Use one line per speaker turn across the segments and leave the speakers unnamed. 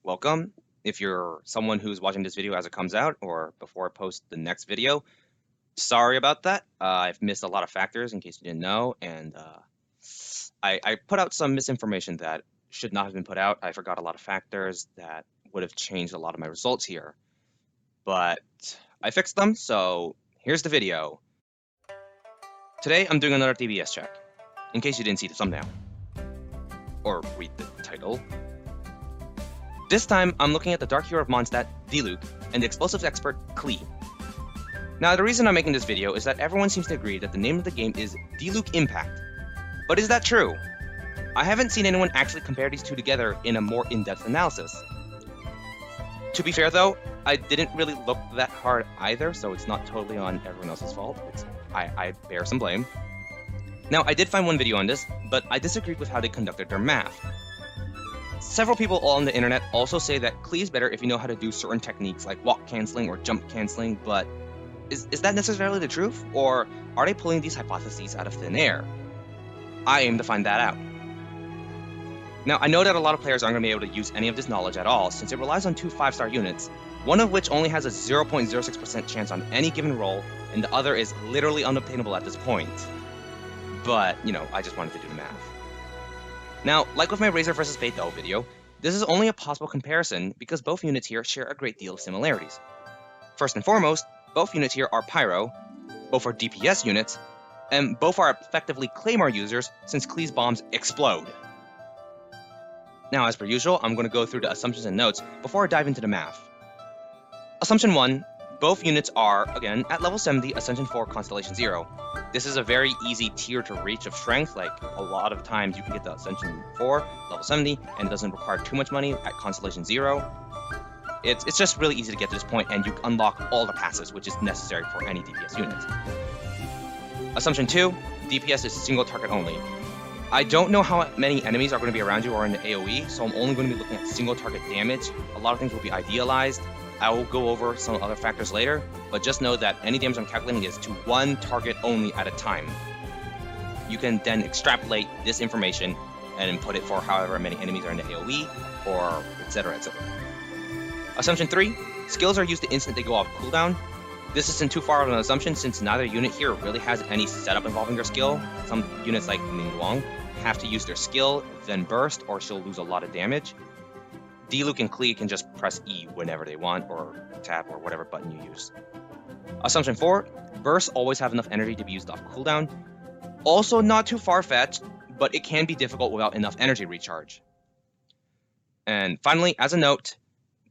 welcome. If you're someone who's watching this video as it comes out or before I post the next video, sorry about that. I've missed a lot of factors in case you didn't know, and I put out some misinformation that should not have been put out. I forgot a lot of factors that would have changed a lot of my results here, but I fixed them, so here's the video. Today I'm doing another DPS check, in case you didn't see the thumbnail or read the title. This time, I'm looking at the Dark Hero of Mondstadt, Diluc, and the Explosives expert, Klee. Now, the reason I'm making this video is that everyone seems to agree that the name of the game is Diluc Impact. But is that true? I haven't seen anyone actually compare these two together in a more in-depth analysis. To be fair though, I didn't really look that hard either, so it's not totally on everyone else's fault. I bear some blame. Now, I did find one video on this, but I disagreed with how they conducted their math. Several people on the internet also say that Klee is better if you know how to do certain techniques like walk cancelling or jump cancelling, but is that necessarily the truth? Or are they pulling these hypotheses out of thin air? I aim to find that out. Now, I know that a lot of players aren't going to be able to use any of this knowledge at all, since it relies on two 5-star units, one of which only has a 0.06% chance on any given roll, and the other is literally unobtainable at this point. But, I just wanted to do the math. Now, like with my Razor vs. Beidou video, this is only a possible comparison because both units here share a great deal of similarities. First and foremost, both units here are Pyro, both are DPS units, and both are effectively Claymore users since Klee's bombs explode. Now, as per usual, I'm going to go through the assumptions and notes before I dive into the math. Assumption 1, both units are, again, at level 70, Ascension 4, Constellation 0. This is a very easy tier to reach of strength, like a lot of times you can get the Ascension 4, level 70, and it doesn't require too much money at Constellation 0. It's just really easy to get to this point, and you unlock all the passives, which is necessary for any DPS unit. Assumption 2, DPS is single target only. I don't know how many enemies are going to be around you or in the AoE, so I'm only going to be looking at single target damage. A lot of things will be idealized. I will go over some other factors later, but just know that any damage I'm calculating is to one target only at a time. You can then extrapolate this information and input it for however many enemies are in the AoE, or etc, etc. Assumption 3, skills are used the instant they go off cooldown. This isn't too far of an assumption since neither unit here really has any setup involving their skill. Some units like Ningguang have to use their skill, then burst, or she'll lose a lot of damage. Diluc and Klee can just press E whenever they want, or tab, or whatever button you use. Assumption 4, bursts always have enough energy to be used off cooldown. Also not too far-fetched, but it can be difficult without enough energy recharge. And finally, as a note,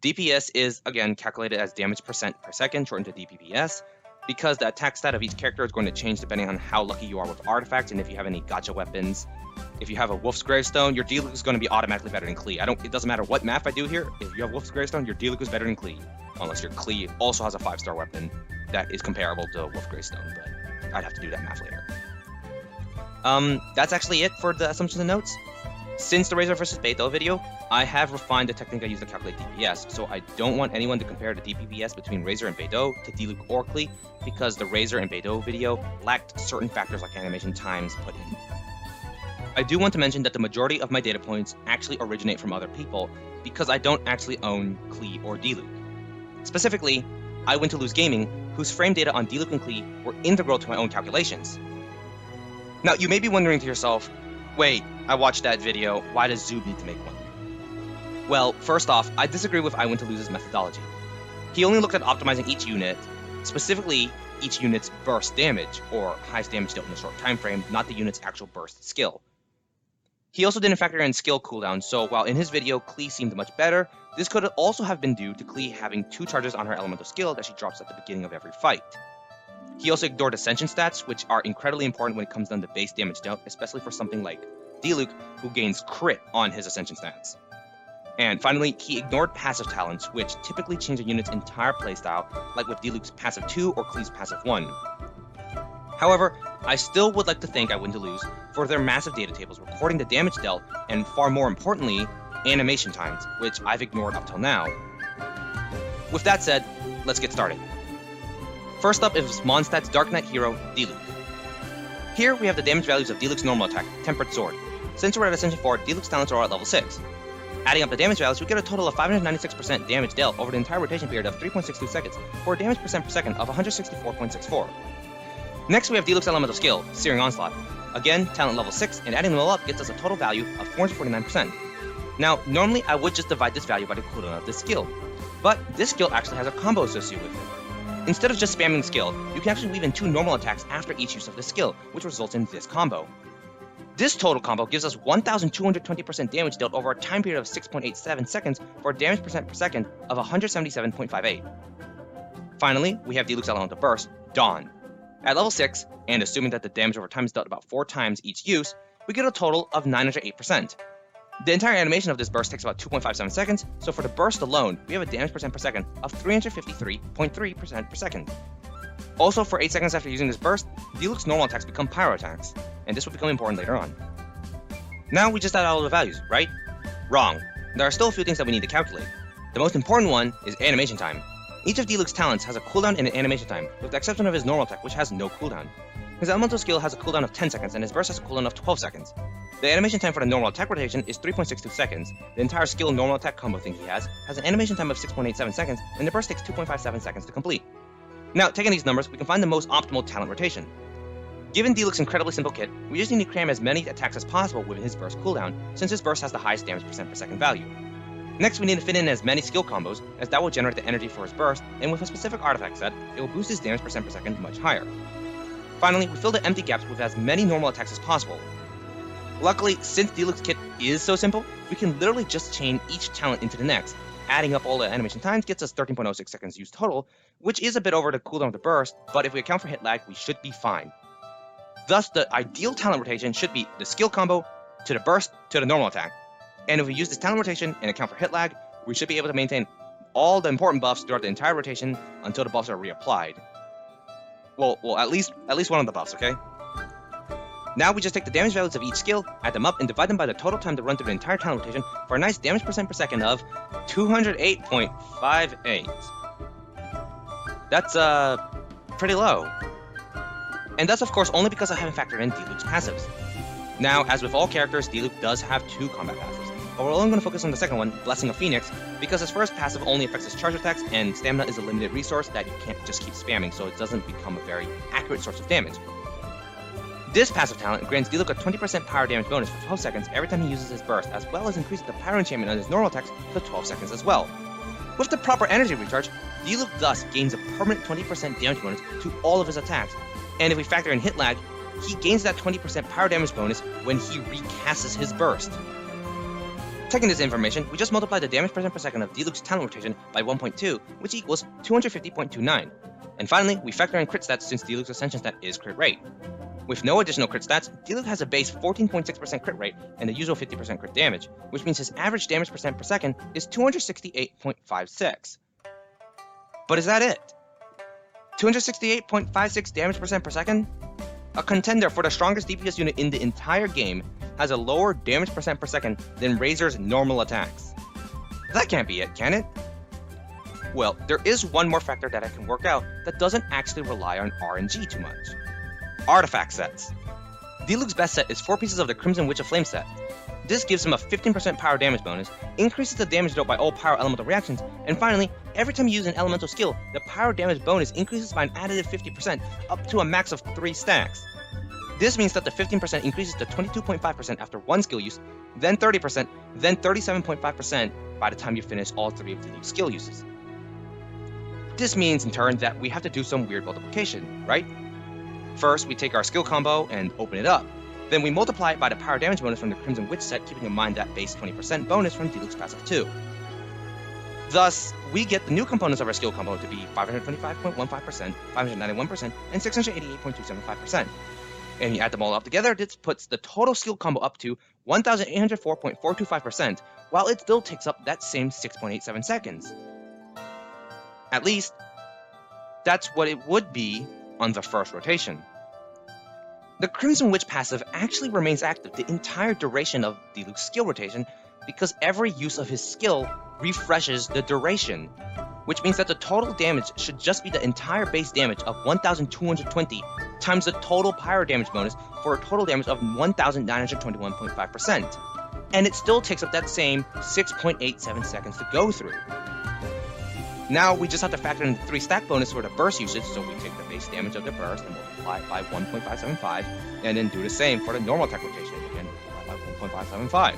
DPS is, again, calculated as damage percent per second, shortened to DPPS, because the attack stat of each character is going to change depending on how lucky you are with artifacts and if you have any gacha weapons. If you have a Wolf's Gravestone, your Diluc is going to be automatically better than Klee. It doesn't matter what math I do here, if you have Wolf's Gravestone, your Diluc is better than Klee. Unless your Klee also has a 5-star weapon that is comparable to Wolf's Gravestone, but I'd have to do that math later. That's actually it for the assumptions and notes. Since the Razor vs. Beidou video, I have refined the technique I use to calculate DPS, so I don't want anyone to compare the DPPS between Razor and Beidou to Diluc or Klee, because the Razor and Beidou video lacked certain factors like animation times put in. I do want to mention that the majority of my data points actually originate from other people, because I don't actually own Klee or Diluc. Specifically, I went to Lose Gaming, whose frame data on Diluc and Klee were integral to my own calculations. Now, you may be wondering to yourself, wait, I watched that video, why does Zoob need to make one? Well, first off, I disagree with I Went to Lose's methodology. He only looked at optimizing each unit, specifically each unit's burst damage, or highest damage dealt in a short time frame, not the unit's actual burst skill. He also didn't factor in skill cooldown, so while in his video Klee seemed much better, this could also have been due to Klee having 2 charges on her elemental skill that she drops at the beginning of every fight. He also ignored Ascension stats, which are incredibly important when it comes down to base damage dealt, especially for something like Diluc, who gains crit on his Ascension stats. And finally, he ignored passive talents, which typically change a unit's entire playstyle, like with Diluc's passive 2 or Klee's passive 1. However, I still would like to thank I Win to Lose for their massive data tables recording the damage dealt, and far more importantly, animation times, which I've ignored up till now. With that said, let's get started. First up is Mondstadt's Dark Knight hero, Diluc. Here we have the damage values of Diluc's normal attack, Tempered Sword. Since we're at Ascension 4, Diluc's talents are at level 6. Adding up the damage values, we get a total of 596% damage dealt over the entire rotation period of 3.62 seconds for a damage percent per second of 164.64. Next, we have Diluc's Elemental Skill, Searing Onslaught. Again, talent level 6, and adding them all up gets us a total value of 449%. Now, normally I would just divide this value by the cooldown of this skill, but this skill actually has a combo associated with it. Instead of just spamming the skill, you can actually weave in 2 normal attacks after each use of the skill, which results in this combo. This total combo gives us 1,220% damage dealt over a time period of 6.87 seconds for a damage percent per second of 177.58. Finally, we have Diluc's Elemental Burst, Dawn. At level 6, and assuming that the damage over time is dealt about 4 times each use, we get a total of 908%. The entire animation of this burst takes about 2.57 seconds, so for the burst alone, we have a damage percent per second of 353.3% per second. Also, for 8 seconds after using this burst, Diluc's normal attacks become pyro attacks, and this will become important later on. Now we just add all of the values, right? Wrong. There are still a few things that we need to calculate. The most important one is animation time. Each of Diluc's talents has a cooldown and an animation time, with the exception of his normal attack, which has no cooldown. His elemental skill has a cooldown of 10 seconds, and his burst has a cooldown of 12 seconds. The animation time for the normal attack rotation is 3.62 seconds. The entire skill normal attack combo thing he has an animation time of 6.87 seconds, and the burst takes 2.57 seconds to complete. Now, taking these numbers, we can find the most optimal talent rotation. Given Diluc's incredibly simple kit, we just need to cram as many attacks as possible within his burst cooldown, since his burst has the highest damage percent per second value. Next, we need to fit in as many skill combos, as that will generate the energy for his burst, and with a specific artifact set, it will boost his damage percent per second much higher. Finally, we fill the empty gaps with as many normal attacks as possible. Luckily, since Diluc's kit is so simple, we can literally just chain each talent into the next. Adding up all the animation times gets us 13.06 seconds used total, which is a bit over the cooldown of the burst, but if we account for hit lag, we should be fine. Thus, the ideal talent rotation should be the skill combo to the burst to the normal attack. And if we use this talent rotation and account for hit lag, we should be able to maintain all the important buffs throughout the entire rotation until the buffs are reapplied. Well, at least one of the buffs, okay? Now we just take the damage values of each skill, add them up, and divide them by the total time to run through the entire talent rotation for a nice damage percent per second of 208.58. That's, pretty low. And that's of course only because I haven't factored in Diluc's passives. Now, as with all characters, Diluc does have 2 combat passives, but we're only going to focus on the second one, Blessing of Phoenix, because his first passive only affects his charge attacks, and stamina is a limited resource that you can't just keep spamming, so it doesn't become a very accurate source of damage. This passive talent grants Diluc a 20% power damage bonus for 12 seconds every time he uses his burst, as well as increases the power enchantment on his normal attacks to 12 seconds as well. With the proper energy recharge, Diluc thus gains a permanent 20% damage bonus to all of his attacks, and if we factor in hit lag, he gains that 20% power damage bonus when he recasts his burst. Taking this information, we just multiply the damage percent per second of Diluc's talent rotation by 1.2, which equals 250.29. And finally, we factor in crit stats since Diluc's ascension stat is crit rate. With no additional crit stats, Diluc has a base 14.6% crit rate and the usual 50% crit damage, which means his average damage percent per second is 268.56. But is that it? 268.56 damage percent per second? A contender for the strongest DPS unit in the entire game has a lower damage percent per second than Razor's normal attacks. That can't be it, can it? Well, there is one more factor that I can work out that doesn't actually rely on RNG too much. Artifact sets. Diluc's best set is 4 pieces of the Crimson Witch of Flame set. This gives him a 15% power damage bonus, increases the damage dealt by all power elemental reactions, and finally, every time you use an elemental skill, the power damage bonus increases by an additive 50% up to a max of 3 stacks. This means that the 15% increases to 22.5% after 1 skill use, then 30%, then 37.5% by the time you finish all 3 of Diluc's skill uses. This means in turn that we have to do some weird multiplication, right? First, we take our skill combo and open it up. Then we multiply it by the power damage bonus from the Crimson Witch set, keeping in mind that base 20% bonus from Diluc's passive 2. Thus, we get the new components of our skill combo to be 525.15%, 591%, and 688.275%. And you add them all up together, this puts the total skill combo up to 1,804.425%, while it still takes up that same 6.87 seconds. At least, that's what it would be on the first rotation. The Crimson Witch passive actually remains active the entire duration of Diluc's skill rotation because every use of his skill refreshes the duration, which means that the total damage should just be the entire base damage of 1,220 times the total pyro damage bonus for a total damage of 1,921.5%. and it still takes up that same 6.87 seconds to go through. Now we just have to factor in the 3 stack bonus for the burst usage, so we take the base damage of the burst and multiply it by 1.575, and then do the same for the normal attack rotation, again multiply by 1.575.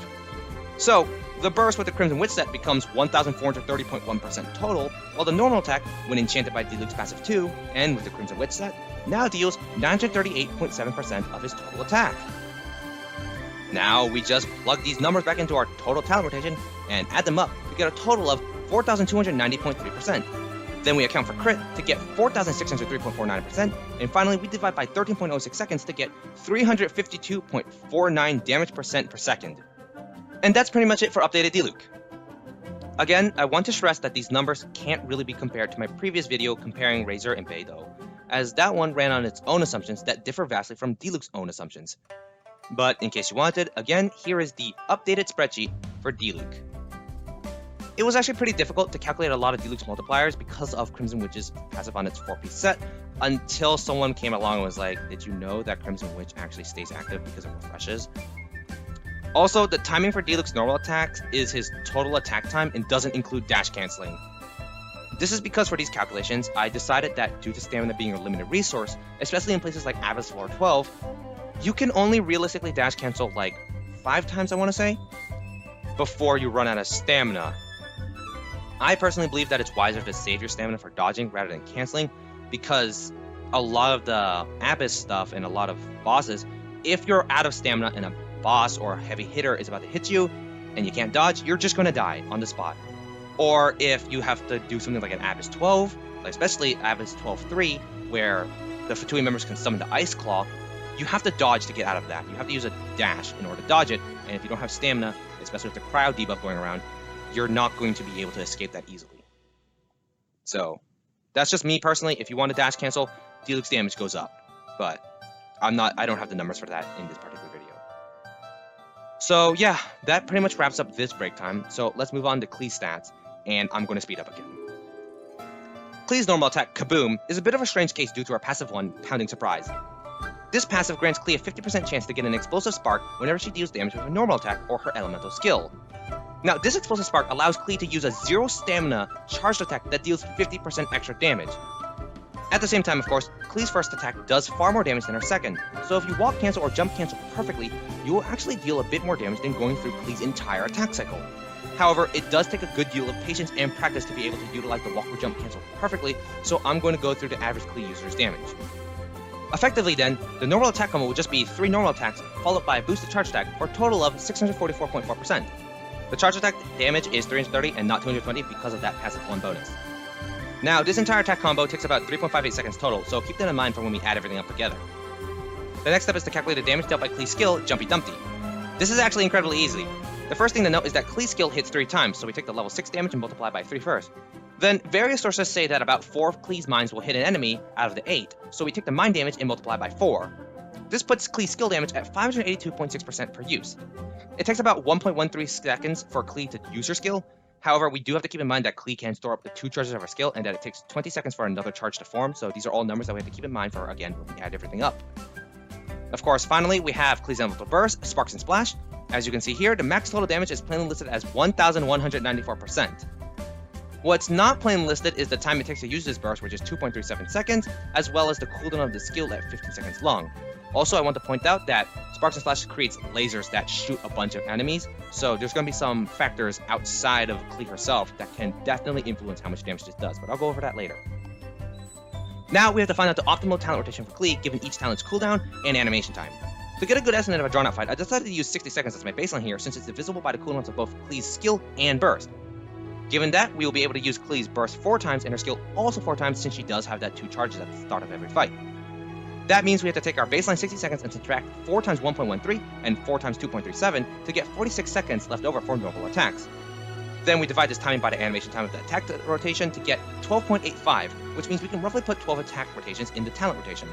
So the burst with the Crimson Witch set becomes 1,430.1% total, while the normal attack, when enchanted by Diluc's passive 2, and with the Crimson Witch set, now deals 938.7% of his total attack. Now we just plug these numbers back into our total talent rotation and add them up to get a total of 4,290.3%. Then we account for crit to get 4,603.49%, and finally we divide by 13.06 seconds to get 352.49 damage percent per second. And that's pretty much it for updated Diluc. Again, I want to stress that these numbers can't really be compared to my previous video comparing Razor and Bay though, as that one ran on its own assumptions that differ vastly from Diluc's own assumptions. But in case you wanted, again, here is the updated spreadsheet for Diluc. It was actually pretty difficult to calculate a lot of Diluc's multipliers because of Crimson Witch's passive on its 4-piece set, until someone came along and was like, did you know that Crimson Witch actually stays active because it refreshes? Also, the timing for Diluc's normal attacks is his total attack time and doesn't include dash canceling. This is because for these calculations, I decided that due to stamina being a limited resource, especially in places like Abyss Floor 12, you can only realistically dash cancel like 5 times, I want to say, before you run out of stamina. I personally believe that it's wiser to save your stamina for dodging rather than canceling, because a lot of the Abyss stuff and a lot of bosses, if you're out of stamina and a boss or a heavy hitter is about to hit you and you can't dodge, you're just going to die on the spot. Or if you have to do something like an Abyss 12, like especially Abyss 12-3, where the Fatui members can summon the Ice Claw, you have to dodge to get out of that. You have to use a dash in order to dodge it, and if you don't have stamina, especially with the crowd debuff going around, you're not going to be able to escape that easily. So, that's just me personally. If you want to dash cancel, Diluc's damage goes up. But I don't have the numbers for that in this particular video. So yeah, that pretty much wraps up this break time. So let's move on to Klee's stats, and I'm going to speed up again. Klee's normal attack, Kaboom, is a bit of a strange case due to our passive one, Pounding Surprise. This passive grants Klee a 50% chance to get an explosive spark whenever she deals damage with a normal attack or her elemental skill. Now, this explosive spark allows Klee to use a 0 stamina charged attack that deals 50% extra damage. At the same time, of course, Klee's first attack does far more damage than her second, so if you walk cancel or jump cancel perfectly, you will actually deal a bit more damage than going through Klee's entire attack cycle. However, it does take a good deal of patience and practice to be able to utilize the walk or jump cancel perfectly, so I'm going to go through the average Klee user's damage. Effectively then, the normal attack combo will just be 3 normal attacks, followed by a boosted charge attack, for a total of 644.4%. The charge attack damage is 330 and not 220 because of that passive 1 bonus. Now, this entire attack combo takes about 3.58 seconds total, so keep that in mind for when we add everything up together. The next step is to calculate the damage dealt by Klee's skill, Jumpy Dumpty. This is actually incredibly easy. The first thing to note is that Klee's skill hits 3 times, so we take the level 6 damage and multiply by 3 first. Then, various sources say that about 4 of Klee's mines will hit an enemy out of the 8, so we take the mine damage and multiply by 4. This puts Klee's skill damage at 582.6% per use. It takes about 1.13 seconds for Klee to use her skill. However, we do have to keep in mind that Klee can store up to 2 charges of her skill, and that it takes 20 seconds for another charge to form, so these are all numbers that we have to keep in mind for, again, when we add everything up. Of course, finally, we have Klee's Elemental Burst, Sparks and Splash. As you can see here, the max total damage is plainly listed as 1,194%. What's not plainly listed is the time it takes to use this burst, which is 2.37 seconds, as well as the cooldown of the skill at 15 seconds long. Also, I want to point out that Sparks and Splash creates lasers that shoot a bunch of enemies, so there's going to be some factors outside of Klee herself that can definitely influence how much damage this does, but I'll go over that later. Now we have to find out the optimal talent rotation for Klee, given each talent's cooldown and animation time. To get a good estimate of a drawn-out fight, I decided to use 60 seconds as my baseline here, since it's divisible by the cooldowns of both Klee's skill and burst. Given that, we will be able to use Klee's burst 4 times and her skill also 4 times, since she does have that 2 charges at the start of every fight. That means we have to take our baseline 60 seconds and subtract 4 times 1.13 and 4 times 2.37 to get 46 seconds left over for normal attacks. Then we divide this timing by the animation time of the attack rotation to get 12.85, which means we can roughly put 12 attack rotations in the talent rotation.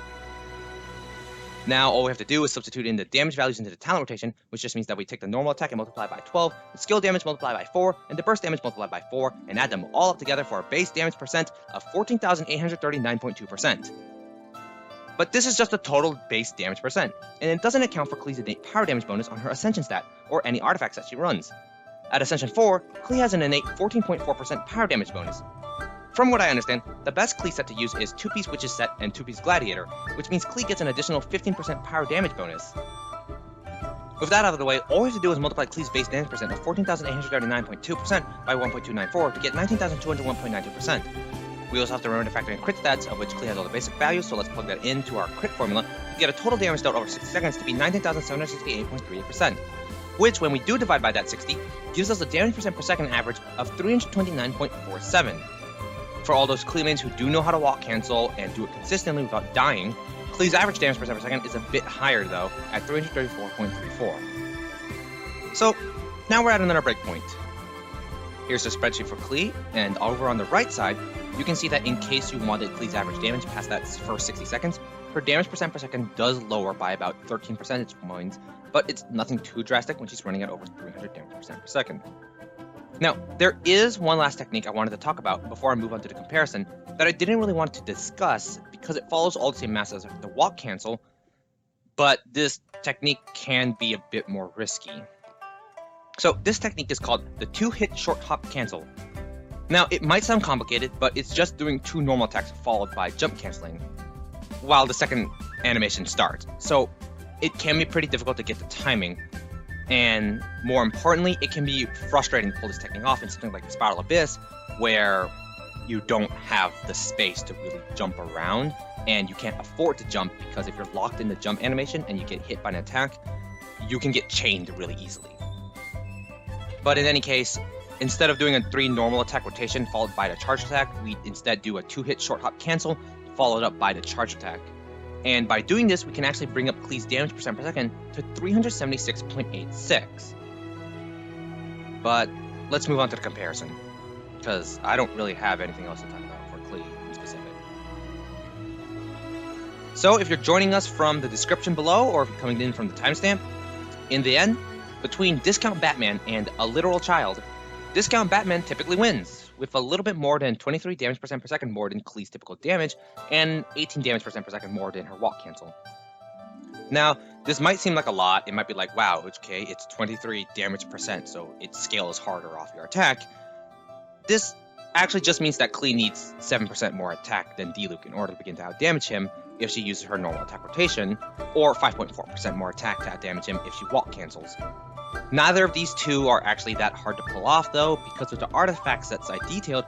Now all we have to do is substitute in the damage values into the talent rotation, which just means that we take the normal attack and multiply by 12, the skill damage multiplied by 4, and the burst damage multiplied by 4, and add them all up together for a base damage percent of 14,839.2%. But this is just the total base damage percent, and it doesn't account for Klee's innate power damage bonus on her Ascension stat, or any artifacts that she runs. At Ascension 4, Klee has an innate 14.4% power damage bonus. From what I understand, the best Klee set to use is 2-piece Witch's set and 2-piece Gladiator, which means Klee gets an additional 15% power damage bonus. With that out of the way, all we have to do is multiply Klee's base damage percent of 14,839.2% by 1.294 to get 19,201.92%. We also have to remember to factor in crit stats, of which Klee has all the basic values, so let's plug that into our crit formula to get a total damage dealt over 60 seconds to be 19,768.38%, which, when we do divide by that 60, gives us a damage percent per second average of 329.47. For all those Klee mains who do know how to walk cancel and do it consistently without dying, Klee's average damage percent per second is a bit higher though, at 334.34. So, now we're at another breakpoint. Here's the spreadsheet for Klee, and over on the right side, you can see that in case you wanted Klee's average damage past that first 60 seconds, her damage percent per second does lower by about 13 percentage points, but it's nothing too drastic when she's running at over 300 damage percent per second. Now, there is one last technique I wanted to talk about before I move on to the comparison that I didn't really want to discuss because it follows all the same math as the walk cancel, but this technique can be a bit more risky. So this technique is called the 2-hit short hop cancel. Now, it might sound complicated, but it's just doing 2 normal attacks followed by jump canceling while the second animation starts. So it can be pretty difficult to get the timing, and more importantly, it can be frustrating to pull this technique off in something like the Spiral Abyss, where you don't have the space to really jump around, and you can't afford to jump because if you're locked in the jump animation and you get hit by an attack, you can get chained really easily. But in any case, instead of doing a 3 normal attack rotation followed by the charge attack, we instead do a 2-hit short hop cancel followed up by the charge attack. And by doing this, we can actually bring up Klee's damage percent per second to 376.86. But let's move on to the comparison, because I don't really have anything else to talk about for Klee in specific. So if you're joining us from the description below, or if you're coming in from the timestamp, in the end, between Discount Batman and a literal child, Discount Batman typically wins, with a little bit more than 23 damage percent per second more than Klee's typical damage, and 18 damage percent per second more than her walk cancel. Now, this might seem like a lot. It might be like, wow, okay, it's 23 damage percent, so it scales harder off your attack. This actually just means that Klee needs 7% more attack than Diluc in order to begin to outdamage him if she uses her normal attack rotation, or 5.4% more attack to outdamage him if she walk cancels. Neither of these two are actually that hard to pull off though, because with the artifact sets I detailed,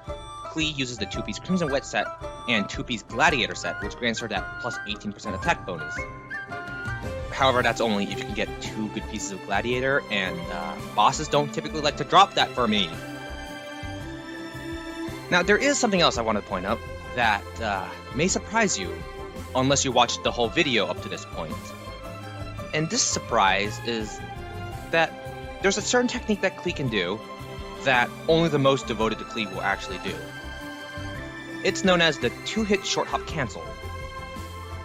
Klee uses the 2-piece Crimson Wedge set and 2-piece Gladiator set, which grants her that plus 18% attack bonus. However, that's only if you can get 2 good pieces of Gladiator, and bosses don't typically like to drop that for me. Now, there is something else I want to point out that may surprise you, unless you watched the whole video up to this point. And this surprise is that there's a certain technique that Klee can do that only the most devoted to Klee will actually do. It's known as the 2-hit short hop cancel.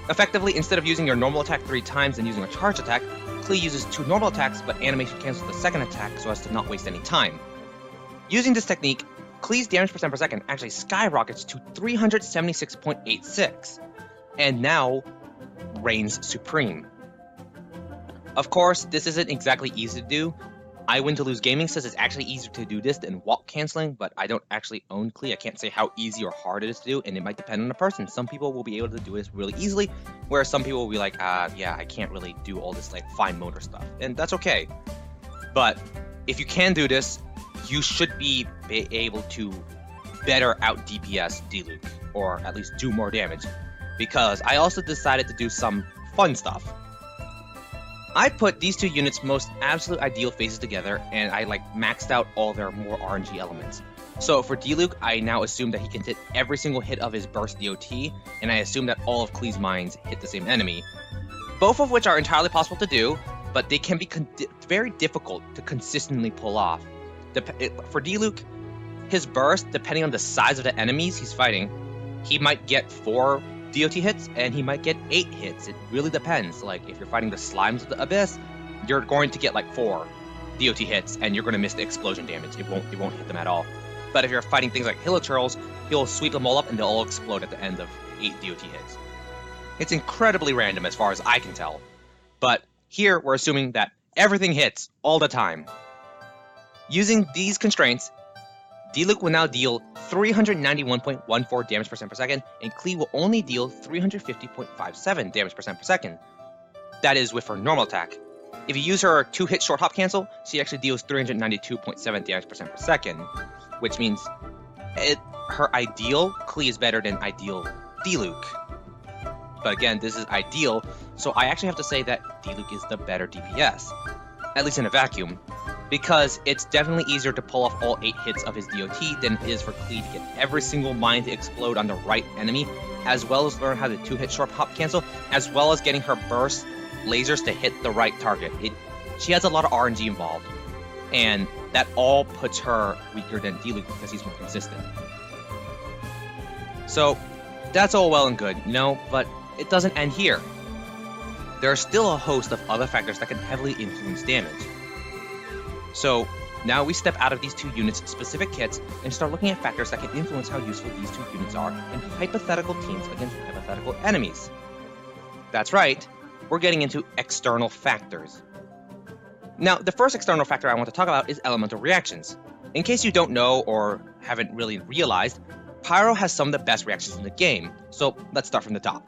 Effectively, instead of using your normal attack 3 times and using a charge attack, Klee uses 2 normal attacks, but animation cancels the second attack so as to not waste any time. Using this technique, Klee's damage percent per second actually skyrockets to 376.86, and now reigns supreme. Of course, this isn't exactly easy to do. I Win to Lose Gaming says it's actually easier to do this than walk canceling, but I don't actually own Klee. I can't say how easy or hard it is to do, and it might depend on the person. Some people will be able to do this really easily, whereas some people will be like, yeah, I can't really do all this like fine motor stuff, and that's okay. But if you can do this, you should be able to better out DPS Diluc, or at least do more damage, because I also decided to do some fun stuff. I put these 2 units' most absolute ideal phases together, and I maxed out all their more RNG elements. So for Diluc, I now assume that he can hit every single hit of his burst DOT, and I assume that all of Klee's mines hit the same enemy. Both of which are entirely possible to do, but they can be very difficult to consistently pull off. For Diluc, his burst, depending on the size of the enemies he's fighting, he might get 4 DOT hits, and he might get 8 hits. It really depends. Like, if you're fighting the slimes of the Abyss, you're going to get 4 DOT hits, and you're going to miss the explosion damage. It won't hit them at all. But if you're fighting things like Hilichurls, he'll sweep them all up, and they'll all explode at the end of 8 DOT hits. It's incredibly random as far as I can tell. But here we're assuming that everything hits all the time. Using these constraints, Diluc will now deal 391.14 damage percent per second, and Klee will only deal 350.57 damage percent per second. That is with her normal attack. If you use her 2-hit short hop cancel, she actually deals 392.7 damage percent per second, which means her ideal Klee is better than ideal Diluc. But again, this is ideal, so I actually have to say that Diluc is the better DPS, at least in a vacuum, because it's definitely easier to pull off all 8 hits of his DOT than it is for Klee to get every single mine to explode on the right enemy, as well as learn how to 2-hit short hop cancel, as well as getting her burst lasers to hit the right target. She has a lot of RNG involved, and that all puts her weaker than Diluc because he's more consistent. So that's all well and good, but it doesn't end here. There are still a host of other factors that can heavily influence damage. So now we step out of these 2 units' specific kits and start looking at factors that can influence how useful these 2 units are in hypothetical teams against hypothetical enemies. That's right, we're getting into external factors. Now, the first external factor I want to talk about is elemental reactions. In case you don't know or haven't really realized, Pyro has some of the best reactions in the game, so let's start from the top.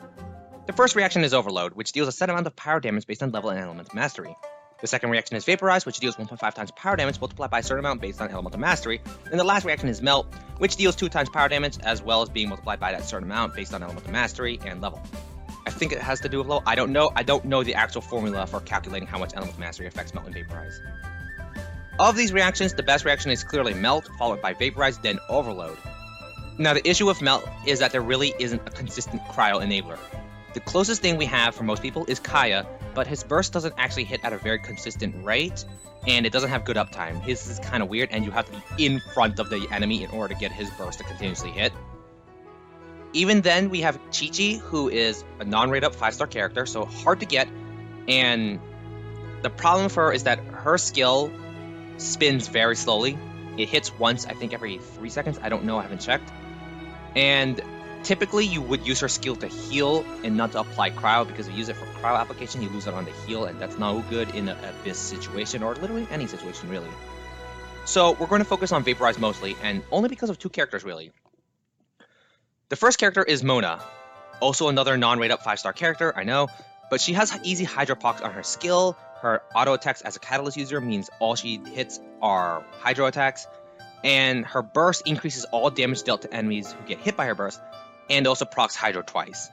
The first reaction is Overload, which deals a set amount of Pyro damage based on level and element mastery. The second reaction is Vaporize, which deals 1.5 times Pyro damage multiplied by a certain amount based on elemental mastery. And the last reaction is Melt, which deals 2 times Pyro damage as well as being multiplied by that certain amount based on elemental mastery and level. I think it has to do with level. I don't know the actual formula for calculating how much elemental mastery affects Melt and Vaporize. Of these reactions, the best reaction is clearly Melt, followed by Vaporize, then Overload. Now, the issue with Melt is that there really isn't a consistent cryo enabler. The closest thing we have for most people is Kaya, but his burst doesn't actually hit at a very consistent rate, and it doesn't have good uptime. His is kind of weird, and you have to be in front of the enemy in order to get his burst to continuously hit. Even then, we have Chi-Chi, who is a non-rate up 5-star character, so hard to get, and the problem for her is that her skill spins very slowly. It hits once, I think, every 3 seconds. I don't know, I haven't checked. And typically, you would use her skill to heal and not to apply cryo, because if you use it for cryo application, you lose it on the heal, and that's no good in an Abyss situation, or literally any situation, really. So we're going to focus on Vaporize mostly, and only because of 2 characters, really. The first character is Mona, also another non-rate up 5-star character, I know, but she has easy Hydro procs on her skill. Her auto attacks as a Catalyst user means all she hits are Hydro attacks, and her burst increases all damage dealt to enemies who get hit by her burst, and also procs Hydro twice.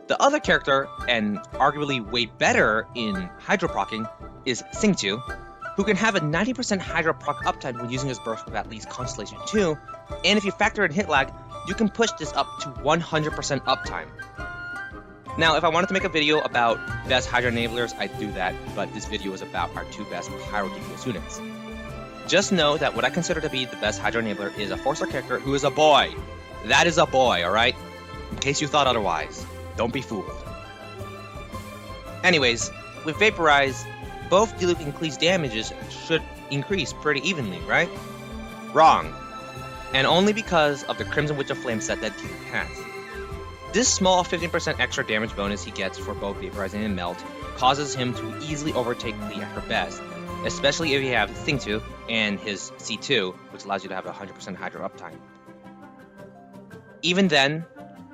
The other character, and arguably way better in Hydro procking, is Xingqiu, who can have a 90% Hydro proc uptime when using his burst with at least Constellation 2, and if you factor in hit lag, you can push this up to 100% uptime. Now, if I wanted to make a video about best Hydro enablers, I'd do that, but this video is about our 2 best Pyro DPS units. Just know that what I consider to be the best Hydro enabler is a 4-star character who is a boy. That is a boy, alright? In case you thought otherwise, don't be fooled. Anyways, with Vaporize, both Diluc and Klee's damages should increase pretty evenly, right? Wrong. And only because of the Crimson Witch of Flame set that Diluc has. This small 15% extra damage bonus he gets for both Vaporize and Melt causes him to easily overtake Klee at her best, especially if you have Xingqiu and his C2, which allows you to have 100% Hydro uptime. Even then,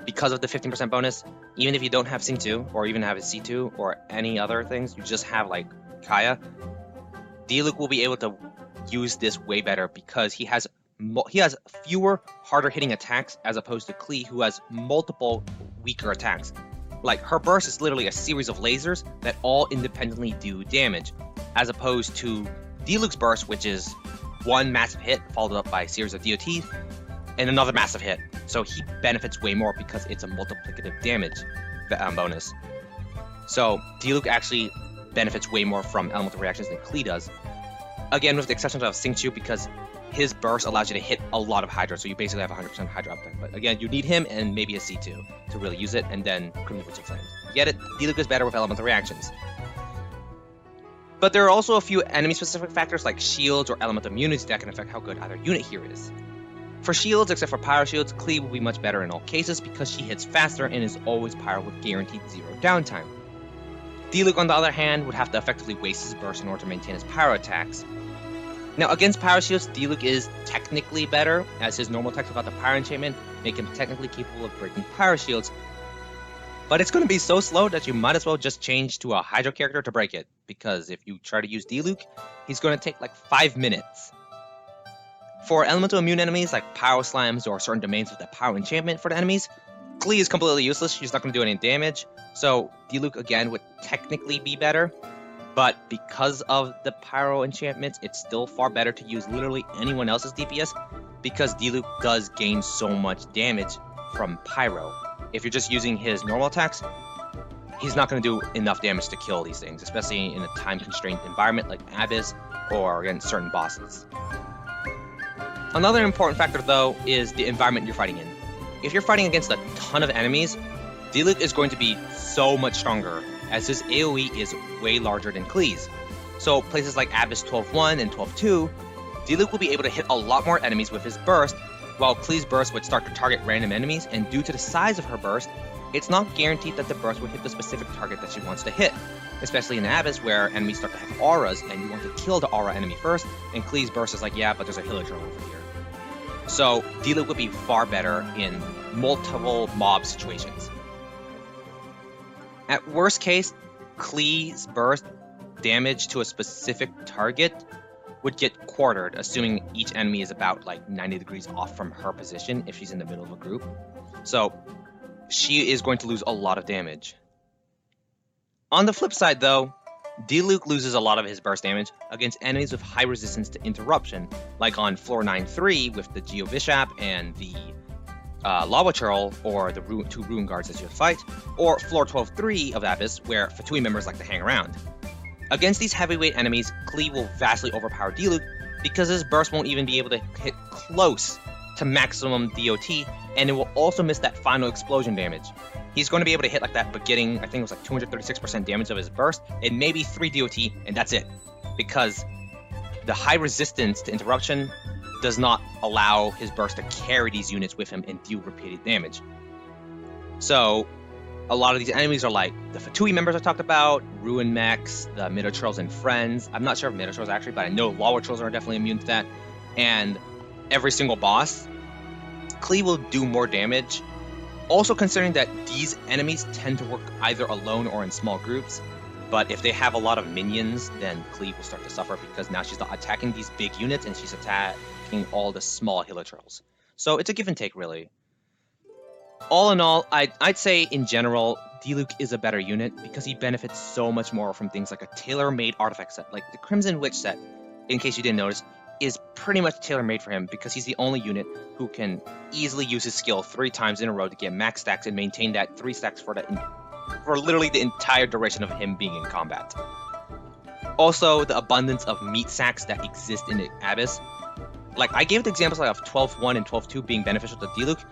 because of the 15% bonus, even if you don't have Xingqiu, or even have his C2, or any other things, you just have like Kaya, Diluc will be able to use this way better because he has fewer harder hitting attacks as opposed to Klee, who has multiple weaker attacks. Like, her burst is literally a series of lasers that all independently do damage, as opposed to Diluc's burst, which is one massive hit followed up by a series of DOTs and another massive hit. So he benefits way more because it's a multiplicative damage bonus. So Diluc actually benefits way more from elemental reactions than Klee does. Again, with the exception of Xingqiu, because his burst allows you to hit a lot of Hydra, so you basically have 100% Hydra uptime. But again, you need him and maybe a C2 to really use it, and then Crimson Witch of Flames. Get it? Diluc is better with elemental reactions. But there are also a few enemy-specific factors like shields or elemental immunity that can affect how good either unit here is. For shields, except for pyro shields, Klee will be much better in all cases because she hits faster and is always pyro with guaranteed 0 downtime. Diluc, on the other hand, would have to effectively waste his burst in order to maintain his pyro attacks. Now, against pyro shields, Diluc is technically better, as his normal attacks without the pyro enchantment make him technically capable of breaking pyro shields. But it's going to be so slow that you might as well just change to a Hydro character to break it, because if you try to use Diluc, he's going to take like 5 minutes. For elemental immune enemies like pyro slimes or certain domains with a pyro enchantment for the enemies, Klee is completely useless. She's not going to do any damage, so Diluc again would technically be better. But because of the pyro enchantments, it's still far better to use literally anyone else's DPS, because Diluc does gain so much damage from pyro. If you're just using his normal attacks, he's not going to do enough damage to kill these things, especially in a time-constrained environment like Abyss or against certain bosses. Another important factor, though, is the environment you're fighting in. If you're fighting against a ton of enemies, Diluc is going to be so much stronger, as his AoE is way larger than Klee's. So places like Abyss 12-1 and 12-2, Diluc will be able to hit a lot more enemies with his burst, while Klee's burst would start to target random enemies, and due to the size of her burst, it's not guaranteed that the burst will hit the specific target that she wants to hit, especially in Abyss where enemies start to have auras and you want to kill the aura enemy first, and Klee's burst is like, yeah, but there's a Hilichurl over here. So Diluc would be far better in multiple mob situations. At worst case, Klee's burst damage to a specific target would get quartered, assuming each enemy is about like 90 degrees off from her position if she's in the middle of a group. So she is going to lose a lot of damage. On the flip side though, Diluc loses a lot of his burst damage against enemies with high resistance to interruption, like on floor 9-3 with the Geovishap and the Lava Churl, or the two Ruin Guards that you fight, or floor 12-3 of Abyss, where Fatui members like to hang around. Against these heavyweight enemies, Klee will vastly overpower Diluc because his burst won't even be able to hit close to maximum DOT, and it will also miss that final explosion damage. He's going to be able to hit like that beginning, I think it was like 236% damage of his burst, and maybe 3 DOT, and that's it. Because the high resistance to interruption does not allow his burst to carry these units with him and deal repeated damage. So a lot of these enemies are like the Fatui members I talked about, Ruin Mechs, the Minotaurs and Friends. I'm not sure if Minotaurs actually, but I know Lava Trolls are definitely immune to that. And every single boss, Klee will do more damage. Also considering that these enemies tend to work either alone or in small groups, but if they have a lot of minions, then Klee will start to suffer because now she's not attacking these big units and she's attacking all the small Hilichurls. So it's a give and take, really. All in all, I'd say in general, Diluc is a better unit because he benefits so much more from things like a tailor-made artifact set. Like the Crimson Witch set, in case you didn't notice, is pretty much tailor-made for him because he's the only unit who can easily use his skill 3 times in a row to get max stacks and maintain that 3 stacks for literally the entire duration of him being in combat. Also, the abundance of meat sacks that exist in the Abyss. Like, I gave the examples of 12-1 and 12-2 being beneficial to Diluc.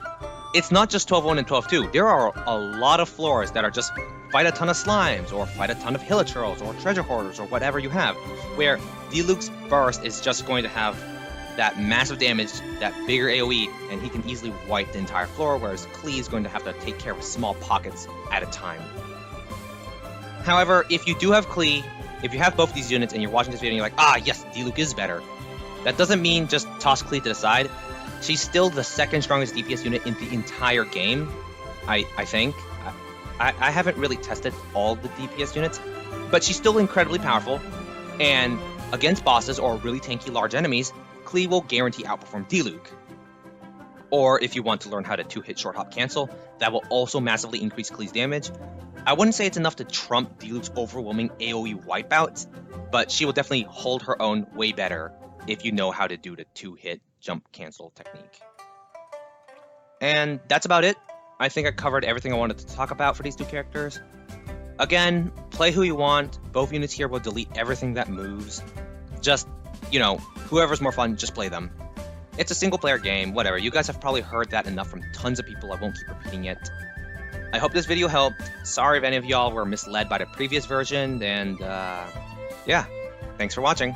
It's not just 12-1 and 12-2. There are a lot of floors that are just fight a ton of slimes, or fight a ton of Hilichurls, or treasure hoarders, or whatever you have, where Diluc's burst is just going to have that massive damage, that bigger AoE, and he can easily wipe the entire floor, whereas Klee is going to have to take care of small pockets at a time. However, if you do have Klee, if you have both these units and you're watching this video and you're like, ah, yes, Diluc is better, that doesn't mean just toss Klee to the side. She's still the second strongest DPS unit in the entire game, I think. I haven't really tested all the DPS units, but she's still incredibly powerful, and against bosses or really tanky large enemies, Klee will guarantee outperform Diluc. Or if you want to learn how to 2-hit short hop cancel, that will also massively increase Klee's damage. I wouldn't say it's enough to trump Diluc's overwhelming AoE wipeouts, but she will definitely hold her own way better if you know how to do the 2-hit jump cancel technique. And that's about it. I think I covered everything I wanted to talk about for these two characters. Again, play who you want. Both units here will delete everything that moves. Just, you know, whoever's more fun, just play them. It's a single player game, whatever. You guys have probably heard that enough from tons of people. I won't keep repeating it. I hope this video helped. Sorry if any of y'all were misled by the previous version, and yeah, thanks for watching.